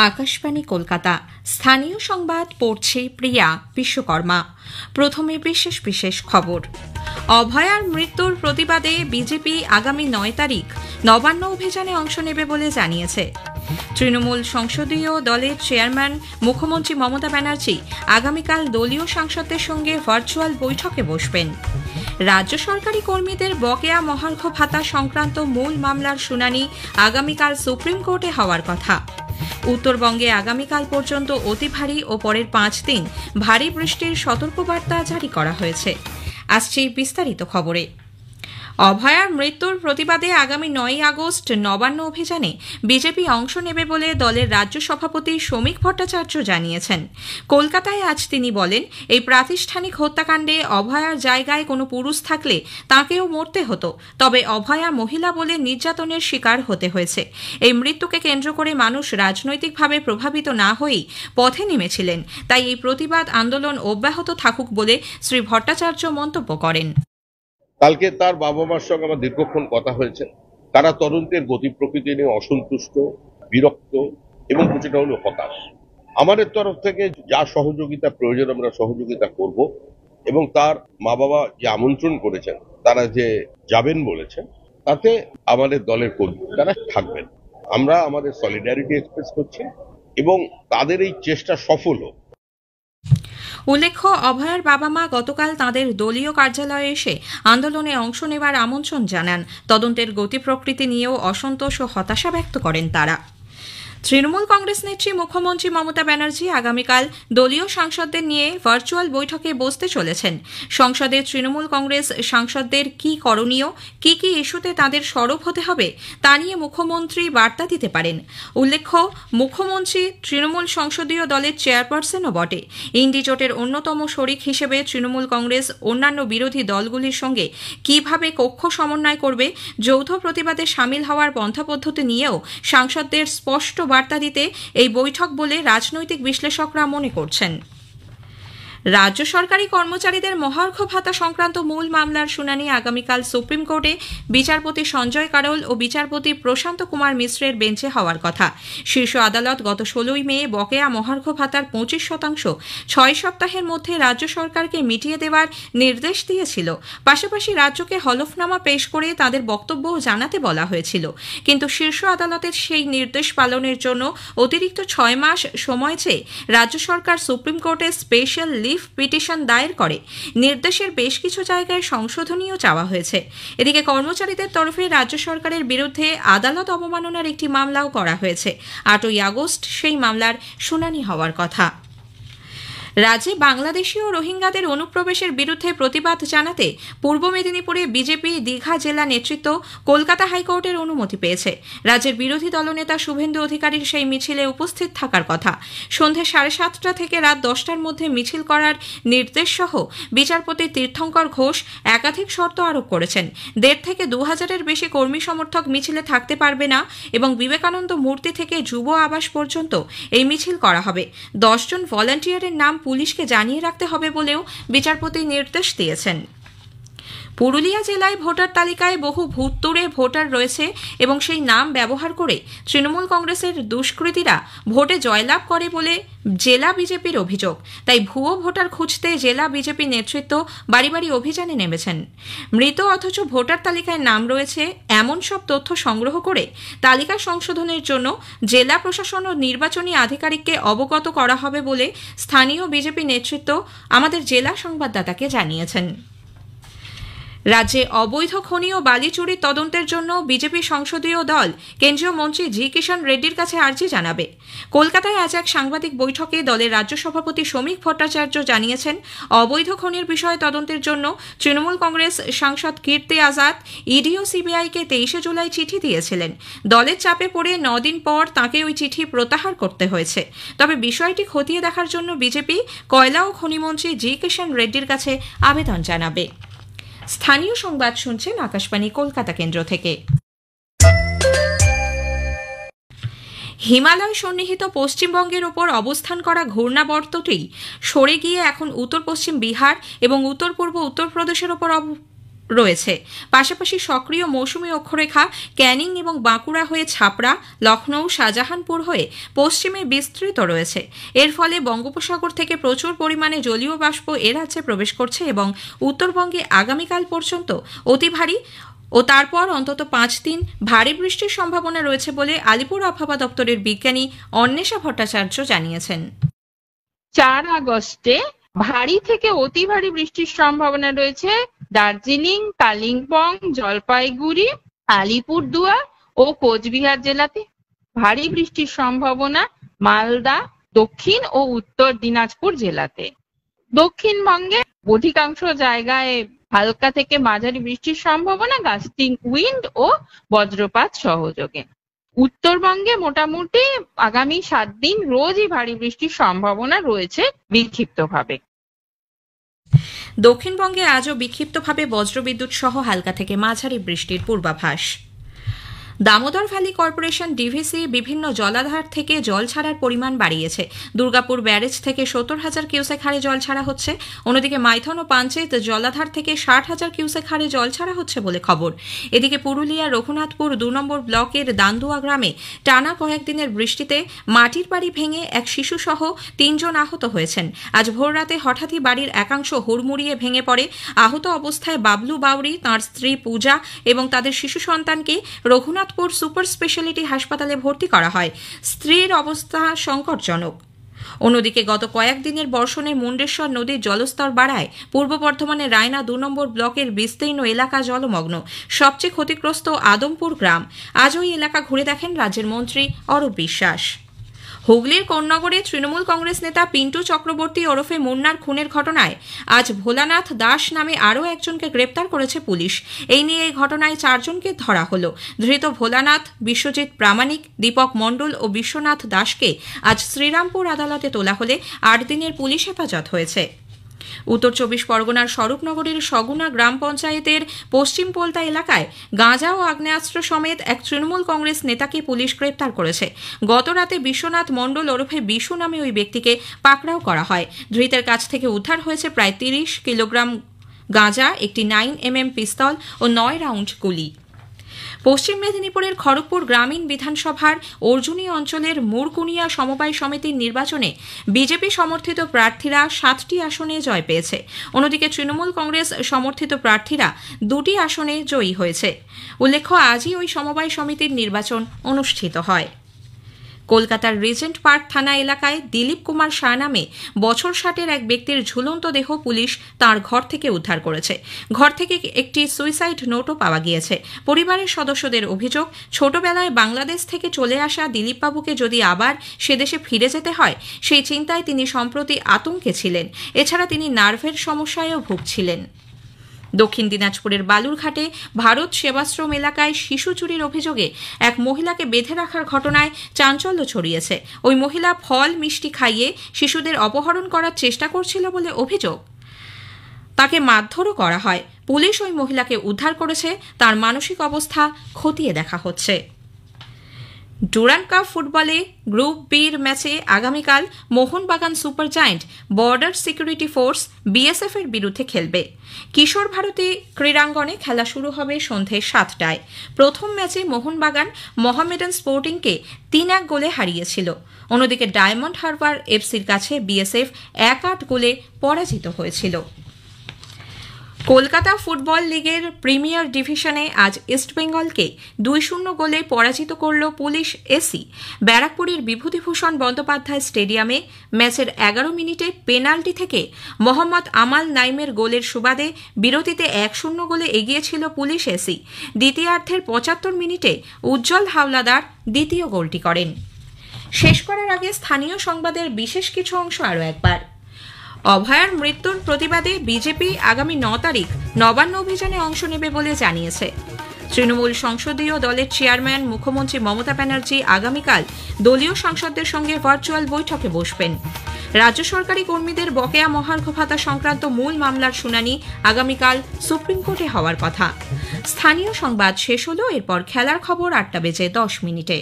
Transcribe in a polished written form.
আকাশবাণী কলকাতা। স্থানীয় সংবাদ পড়ছে প্রিয়া বিশ্বকর্মা। প্রথমে বিশেষ বিশেষ খবর। অভয়ার মৃত্যুর প্রতিবাদে বিজেপি আগামী 9 তারিখ নবান্ন অভিযানে অংশ নেবে বলে জানিয়েছে। তৃণমূল সংসদীয় দলের চেয়ারম্যান মুখ্যমন্ত্রী মমতা ব্যানার্জি আগামীকাল দলীয় সাংসদদের সঙ্গে ভার্চুয়াল বৈঠকে বসবেন। রাজ্য সরকারি কর্মীদের বকেয়া মহার্ঘ ভাতা সংক্রান্ত মূল মামলার শুনানি আগামীকাল সুপ্রিম কোর্টে হওয়ার কথা। উত্তরবঙ্গে আগামীকাল পর্যন্ত অতি ভারী ও পরের 5 দিন ভারী বৃষ্টির সতর্কবার্তা জারি করা হয়েছে। আসছে বিস্তারিত খবরে। অভয়ার মৃত্যুর প্রতিবাদে আগামী 9 আগস্ট নবান্ন অভিযানে বিজেপি অংশ নেবে বলে দলের রাজ্য সভাপতি শ্রমিক ভট্টাচার্য জানিয়েছেন। কলকাতায় আজ তিনি বলেন, এই প্রাতিষ্ঠানিক হত্যাকাণ্ডে অভয়ার জায়গায় কোনো পুরুষ থাকলে তাঁকেও মরতে হতো, তবে অভয়া মহিলা বলে নির্যাতনের শিকার হতে হয়েছে। এই মৃত্যুকে কেন্দ্র করে মানুষ রাজনৈতিকভাবে প্রভাবিত না হয়েই পথে নেমেছিলেন, তাই এই প্রতিবাদ আন্দোলন অব্যাহত থাকুক বলে শ্রী ভট্টাচার্য মন্তব্য করেন। কালকে তার বাবা মার সঙ্গে আমার দীর্ঘক্ষণ কথা হয়েছে। তারা তদন্তের গতি প্রকৃতি নিয়ে অসন্তুষ্ট, বিরক্ত এবং কিছুটা হলেও হতাশ। আমাদের তরফ থেকে যা সহযোগিতা প্রয়োজন আমরা সহযোগিতা করব, এবং তার মা বাবা যে আমন্ত্রণ করেছেন, তারা যে যাবেন বলেছেন, তাতে আমাদের দলের কর্মী তারা থাকবেন। আমরা আমাদের সলিডারিটি এক্সপ্রেস করছি এবং তাদের এই চেষ্টা সফল হোক। উল্লেখ্য, অভয়ার বাবা মা গতকাল তাঁদের দলীয় কার্যালয়ে এসে আন্দোলনে অংশ নেওয়ার আমন্ত্রণ জানান। তদন্তের গতি প্রকৃতি নিয়েও অসন্তোষ ও হতাশা ব্যক্ত করেন তারা। তৃণমূল কংগ্রেস নেত্রী মুখ্যমন্ত্রী মমতা ব্যানার্জি আগামীকাল দলীয় সাংসদদের নিয়ে ভার্চুয়াল বৈঠকে বসতে চলেছেন। সংসদে তৃণমূল কংগ্রেস সাংসদদের কি করণীয়, কি কি ইস্যুতে তাদের সরব হতে হবে তা নিয়ে মুখ্যমন্ত্রী বার্তা দিতে পারেন। উল্লেখ্য, মুখ্যমন্ত্রী তৃণমূল সংসদীয় দলের চেয়ারপারসনও বটে। ইন্ডি জোটের অন্যতম শরিক হিসেবে তৃণমূল কংগ্রেস অন্যান্য বিরোধী দলগুলির সঙ্গে কিভাবে কক্ষ সমন্বয় করবে, যৌথ প্রতিবাদে সামিল হওয়ার পন্থা পদ্ধতি নিয়েও সাংসদদের স্পষ্ট বার্তা দিতে এই বৈঠক বলে রাজনৈতিক বিশ্লেষকরা মনে করছেন। রাজ্য সরকারি কর্মচারীদের মহার্ঘ ভাতা সংক্রান্ত মূল মামলার শুনানি আগামীকাল সুপ্রিম কোর্টে বিচারপতি সঞ্জয় কারোল ও বিচারপতি প্রশান্ত কুমার মিশ্রের বেঞ্চে হওয়ার কথা। শীর্ষ আদালত গত 16 মে বকেয়া মহার্ঘ ভাতার 25% 6 সপ্তাহের মধ্যে রাজ্য সরকারকে মিটিয়ে দেওয়ার নির্দেশ দিয়েছিল। পাশাপাশি রাজ্যকে হলফনামা পেশ করে তাদের বক্তব্যও জানাতে বলা হয়েছিল, কিন্তু শীর্ষ আদালতের সেই নির্দেশ পালনের জন্য অতিরিক্ত 6 মাস সময় চেয়ে রাজ্য সরকার সুপ্রিম কোর্টে স্পেশাল লিভ পিটিশন দায়ের করে। নির্দেশের বেশ কিছু জায়গায় সংশোধনীও চাওয়া হয়েছে। এদিকে কর্মচারীদের তরফে রাজ্য সরকারের বিরুদ্ধে আদালত অবমাননার একটি মামলাও করা হয়েছে। 8 আগস্ট সেই মামলার শুনানি হওয়ার কথা। রাজ্যে বাংলাদেশি ও রোহিঙ্গাদের অনুপ্রবেশের বিরুদ্ধে প্রতিবাদ জানাতে পূর্ব মেদিনীপুরে বিজেপি দীঘা জেলা নেতৃত্ব কলকাতা হাইকোর্টের অনুমতি পেয়েছে। রাজ্যের বিরোধী দলনেতা শুভেন্দু অধিকারীর সেই মিছিলে উপস্থিত থাকার কথা। সন্ধ্যে 7:30 থেকে রাত 10টার মধ্যে মিছিল করার নির্দেশ সহ বিচারপতি তীর্থঙ্কর ঘোষ একাধিক শর্ত আরোপ করেছেন। 1.5 থেকে 2,000-এর বেশি কর্মী সমর্থক মিছিলে থাকতে পারবে না এবং বিবেকানন্দ মূর্তি থেকে যুব আবাস পর্যন্ত এই মিছিল করা হবে। 10 জন ভলান্টিয়ারের নাম পুলিশকে জানিয়ে রাখতে হবে বলেও বিচারপতি নির্দেশ দিয়েছেন। পুরুলিয়া জেলায় ভোটার তালিকায় বহু ভূতুড়ে ভোটার রয়েছে এবং সেই নাম ব্যবহার করে তৃণমূল কংগ্রেসের দুষ্কৃতীরা ভোটে জয়লাভ করে বলে জেলা বিজেপির অভিযোগ। তাই ভুয়ো ভোটার খুঁজতে জেলা বিজেপি নেতৃত্ব বাড়ি বাড়ি অভিযানে নেমেছেন। মৃত অথচ ভোটার তালিকায় নাম রয়েছে এমন সব তথ্য সংগ্রহ করে তালিকা সংশোধনের জন্য জেলা প্রশাসন ও নির্বাচনী আধিকারিককে অবগত করা হবে বলে স্থানীয় বিজেপি নেতৃত্ব আমাদের জেলা সংবাদদাতাকে জানিয়েছেন। রাজ্যে অবৈধ খনি ও বালি চুরির তদন্তের জন্য বিজেপি সংসদীয় দল কেন্দ্রীয় মন্ত্রী জি কিষাণ রেড্ডির কাছে আর্জি জানাবে। কলকাতায় আজ এক সাংবাদিক বৈঠকে দলের রাজ্য সভাপতি শ্রমিক ভট্টাচার্য জানিয়েছেন, অবৈধ খনির বিষয়ে তদন্তের জন্য তৃণমূল কংগ্রেস সাংসদ কীর্তি আজাদ ইডি ও সিবিআইকে 23 জুলাই চিঠি দিয়েছিলেন। দলের চাপে পড়ে 9 দিন পর তাঁকে ওই চিঠি প্রত্যাহার করতে হয়েছে। তবে বিষয়টি খতিয়ে দেখার জন্য বিজেপি কয়লা ও খনিমন্ত্রী জি কিষাণ রেড্ডির কাছে আবেদন জানাবে। স্থানীয় সংবাদ শুনছেন আকাশবাণী কলকাতা কেন্দ্র থেকে। হিমালয় সন্নিহিত পশ্চিমবঙ্গের ওপর অবস্থান করা ঘূর্ণাবর্তটি সরে গিয়ে এখন উত্তর পশ্চিম বিহার এবং উত্তর পূর্ব উত্তরপ্রদেশের ওপর রয়েছে। পাশাপাশি সক্রিয় মৌসুমী অক্ষরেখা ক্যানিং এবং বাঁকুড়া হয়ে ছাপড়া, লখনৌ, শাহজাহানপুর হয়ে পশ্চিমে বিস্তৃত রয়েছে। এর ফলে বঙ্গোপসাগর থেকে প্রচুর পরিমাণে জলীয় বাষ্প এ রাজ্যে প্রবেশ করছে এবং উত্তরবঙ্গে আগামীকাল পর্যন্ত অতি ভারী ও তারপর অন্তত 5 দিন ভারী বৃষ্টির সম্ভাবনা রয়েছে বলে আলিপুর আবহাওয়া দপ্তরের বিজ্ঞানী অন্বেষা ভট্টাচার্য জানিয়েছেন। 4 আগস্টে ভারী থেকে অতি ভারী বৃষ্টির সম্ভাবনা রয়েছে দার্জিলিং, কালিম্পং, জলপাইগুড়ি, আলিপুরদুয়ার ও কোচবিহার জেলাতে। ভারী বৃষ্টির সম্ভাবনা মালদা, দক্ষিণ ও উত্তর দিনাজপুর জেলাতে। দক্ষিণবঙ্গে অধিকাংশ জায়গায় হালকা থেকে মাঝারি বৃষ্টির সম্ভাবনা গাস্টিং উইন্ড ও বজ্রপাত সহযোগে। উত্তরবঙ্গে মোটামুটি আগামী 7 দিন রোজই ভারী বৃষ্টির সম্ভাবনা রয়েছে বিক্ষিপ্তভাবে। দক্ষিণবঙ্গে আজও বিক্ষিপ্তভাবে বজ্রবিদ্যুৎ সহ হালকা থেকে মাঝারি বৃষ্টির পূর্বাভাস। দামোদর ভ্যালি কর্পোরেশন ডিভিসি বিভিন্ন জলাধার থেকে জল ছাড়ার পরিমাণ বাড়িয়েছে। দুর্গাপুর ব্যারেজ থেকে 70,000 কিউসেক হারে জল ছাড়া হচ্ছে। অন্যদিকে মাইথন ও পাঞ্চেত জলাধার থেকে 60,000 কিউসেক হারে জল ছাড়া হচ্ছে বলে খবর। এদিকে পুরুলিয়া রঘুনাথপুর 2 নম্বর ব্লকের দান্দুয়া গ্রামে টানা কয়েকদিনের বৃষ্টিতে মাটির বাড়ি ভেঙে এক শিশুসহ 3 জন আহত হয়েছেন। আজ ভোররাতে হঠাৎই বাড়ির একাংশ হুড়মুড়িয়ে ভেঙে পড়ে। আহত অবস্থায় বাবলু বাউরি, তাঁর স্ত্রী পূজা এবং তাদের শিশু সন্তানকে রঘুনাথপুর সুপার স্পেশালিটি হাসপাতালে ভর্তি করা হয়। স্ত্রীর অবস্থা সংকটজনক। অন্যদিকে গত কয়েকদিনের বর্ষণে মুন্ডেশ্বর নদীর জলস্তর বাড়ায় পূর্ব বর্ধমানের রায়না 2 নম্বর ব্লকের বিস্তীর্ণ এলাকা জলমগ্ন। সবচেয়ে ক্ষতিগ্রস্ত আদমপুর গ্রাম। আজ ওই এলাকা ঘুরে দেখেন রাজ্যের মন্ত্রী অরূপ বিশ্বাস। হুগলির কোন্নগরে তৃণমূল কংগ্রেস নেতা পিন্টু চক্রবর্তী ওরফে মুন্নার খুনের ঘটনায় আজ ভোলানাথ দাস নামে আরও একজনকে গ্রেপ্তার করেছে পুলিশ। এই নিয়ে এই ঘটনায় 4 জনকে ধরা হলো। ধৃত ভোলানাথ, বিশ্বজিৎ প্রামাণিক, দীপক মণ্ডল ও বিশ্বনাথ দাসকে আজ শ্রীরামপুর আদালতে তোলা হলে 8 দিনের পুলিশ হেফাজত হয়েছে। উত্তর 24 পরগনার স্বরূপনগরের সগুনা গ্রাম পঞ্চায়েতের পশ্চিম পোলতা এলাকায় গাঁজা ও আগ্নেয়াস্ত্র সমেত এক তৃণমূল কংগ্রেস নেতাকে পুলিশ গ্রেপ্তার করেছে। গত রাতে বিশ্বনাথ মণ্ডল ওরফে বিশু নামে ওই ব্যক্তিকে পাকড়াও করা হয়। ধৃতের কাছ থেকে উদ্ধার হয়েছে প্রায় 30 কিলোগ্রাম গাঁজা, একটি 9mm পিস্তল ও 9 রাউন্ড গুলি। পশ্চিম মেদিনীপুরের খড়গপুর গ্রামীণ বিধানসভার অর্জুনী অঞ্চলের মুড়কুনিয়া সমবায় সমিতির নির্বাচনে বিজেপি সমর্থিত প্রার্থীরা 7টি আসনে জয় পেয়েছে। অন্যদিকে তৃণমূল কংগ্রেস সমর্থিত প্রার্থীরা 2টি আসনে জয়ী হয়েছে। উল্লেখ্য, আজই ওই সমবায় সমিতির নির্বাচন অনুষ্ঠিত হয়। কলকাতার রিজেন্ট পার্ক থানা এলাকায় দিলীপ কুমার শাহ নামে বছর 60-এর এক ব্যক্তির ঝুলন্ত দেহ পুলিশ তার ঘর থেকে উদ্ধার করেছে। ঘর থেকে একটি সুইসাইড নোটও পাওয়া গিয়েছে। পরিবারের সদস্যদের অভিযোগ, ছোটবেলায় বাংলাদেশ থেকে চলে আসা দিলীপবাবুকে যদি আবার সে দেশে ফিরে যেতে হয় সেই চিন্তায় তিনি সম্প্রতি আতঙ্কে ছিলেন। এছাড়া তিনি নার্ভের সমস্যায়ও ভুগছিলেন। দক্ষিণ দিনাজপুরের বালুরঘাটে ভারত সেবাশ্রম এলাকায় শিশু চুরির অভিযোগে এক মহিলাকে বেঁধে রাখার ঘটনায় চাঞ্চল্য ছড়িয়েছে। ওই মহিলা ফল মিষ্টি খাইয়ে শিশুদের অপহরণ করার চেষ্টা করছিল বলে অভিযোগ। তাকে মারধরও করা হয়। পুলিশ ওই মহিলাকে উদ্ধার করেছে। তার মানসিক অবস্থা খতিয়ে দেখা হচ্ছে। ডুরান্ড কাপ ফুটবলে গ্রুপ বির ম্যাচে আগামীকাল Mohun Bagan super giant border security force BSF এর বিরুদ্ধে খেলবে। কিশোর ভারতী ক্রীড়াঙ্গনে খেলা শুরু হবে সন্ধে 7টায়। প্রথম ম্যাচে মোহনবাগান মোহামেডান স্পোর্টিংকে 3-1 গোলে হারিয়েছিল। অন্যদিকে ডায়মন্ড হারবার এফসির কাছে বিএসএফ 1-8 গোলে পরাজিত হয়েছিল। কলকাতা ফুটবল লিগের প্রিমিয়ার ডিভিশনে আজ ইস্টবেঙ্গলকে 2-0 গোলে পরাজিত করল পুলিশ এসি। ব্যারাকপুরের বিভূতিভূষণ বন্দ্যোপাধ্যায় স্টেডিয়ামে ম্যাচের 11 মিনিটে পেনাল্টি থেকে মোহাম্মদ আমাল নাইমের গোলের সুবাদে বিরতিতে 1-0 গোলে এগিয়েছিল পুলিশ এসি। দ্বিতীয়ার্ধের 75 মিনিটে উজ্জ্বল হাওলাদার দ্বিতীয় গোলটি করেন। শেষ করার আগে স্থানীয় সংবাদের বিশেষ কিছু অংশ আরও একবার। অভয়ার মৃত্যুর প্রতিবাদে বিজেপি আগামী 9 তারিখ নবান্ন অভিযানে অংশ নেবে বলে জানিয়েছে। তৃণমূল সংসদীয় দলের চেয়ারম্যান মুখ্যমন্ত্রী মমতা ব্যানার্জি আগামীকাল দলীয় সাংসদদের সঙ্গে ভার্চুয়াল বৈঠকে বসবেন। রাজ্য সরকারি কর্মীদের বকেয়া মহার্ঘ ভাতা সংক্রান্ত মূল মামলার শুনানি আগামীকাল সুপ্রিম কোর্টে হওয়ার কথা। স্থানীয় সংবাদ শেষ হলো। এরপর খেলার খবর 8টা বেজে 10 মিনিটে।